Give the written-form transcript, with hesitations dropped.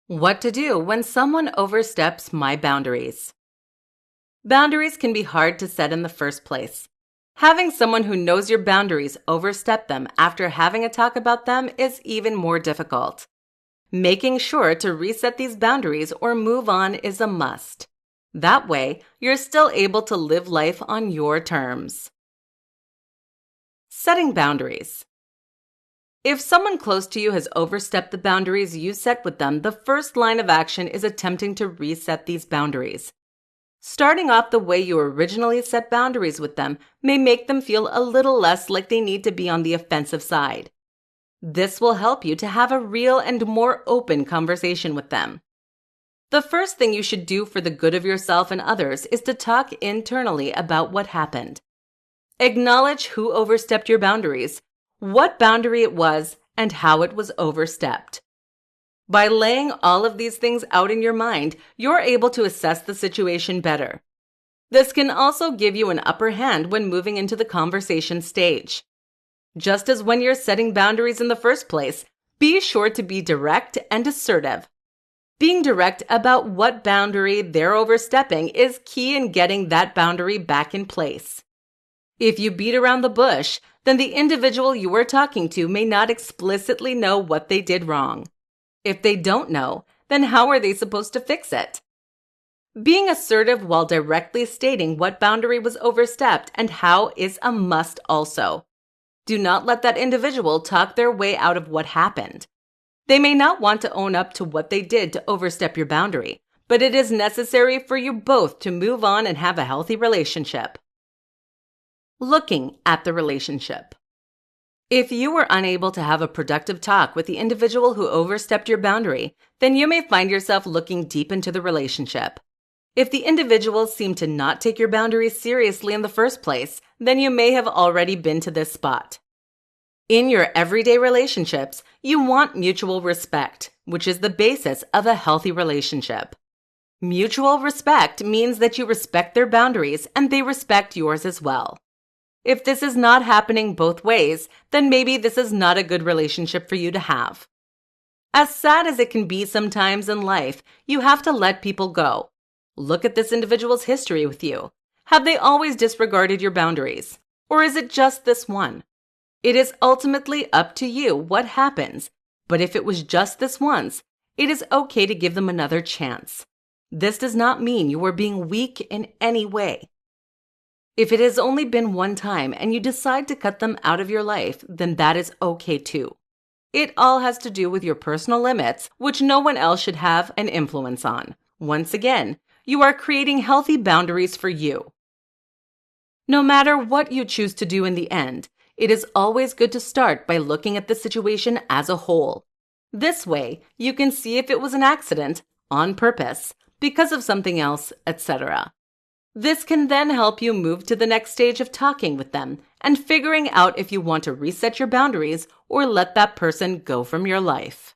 What to do when someone oversteps my boundaries. Boundaries can be hard to set in the first place. Having someone who knows your boundaries overstep them after having a talk about them is even more difficult. Making sure to reset these boundaries or move on is a must. That way, you're still able to live life on your terms. Setting boundaries. If someone close to you has overstepped the boundaries you set with them, the first line of action is attempting to reset these boundaries. Starting off the way you originally set boundaries with them may make them feel a little less like they need to be on the offensive side. This will help you to have a real and more open conversation with them. The first thing you should do for the good of yourself and others is to talk internally about what happened. Acknowledge who overstepped your boundaries, what boundary it was, and how it was overstepped. By laying all of these things out in your mind, you're able to assess the situation better. This can also give you an upper hand when moving into the conversation stage. Just as when you're setting boundaries in the first place, be sure to be direct and assertive. Being direct about what boundary they're overstepping is key in getting that boundary back in place. If you beat around the bush, then the individual you are talking to may not explicitly know what they did wrong. If they don't know, then how are they supposed to fix it? Being assertive while directly stating what boundary was overstepped and how is a must also. Do not let that individual talk their way out of what happened. They may not want to own up to what they did to overstep your boundary, but it is necessary for you both to move on and have a healthy relationship. Looking at the relationship. If you were unable to have a productive talk with the individual who overstepped your boundary, then you may find yourself looking deep into the relationship. If the individuals seem to not take your boundaries seriously in the first place, then you may have already been to this spot. In your everyday relationships, you want mutual respect, which is the basis of a healthy relationship. Mutual respect means that you respect their boundaries and they respect yours as well. If this is not happening both ways, then maybe this is not a good relationship for you to have. As sad as it can be sometimes in life, you have to let people go. Look at this individual's history with you. Have they always disregarded your boundaries? Or is it just this one? It is ultimately up to you what happens, but if it was just this once, it is okay to give them another chance. This does not mean you are being weak in any way. If it has only been one time and you decide to cut them out of your life, then that is okay too. It all has to do with your personal limits, which no one else should have an influence on. Once again, you are creating healthy boundaries for you. No matter what you choose to do in the end, it is always good to start by looking at the situation as a whole. This way, you can see if it was an accident, on purpose, because of something else, etc. This can then help you move to the next stage of talking with them and figuring out if you want to reset your boundaries or let that person go from your life.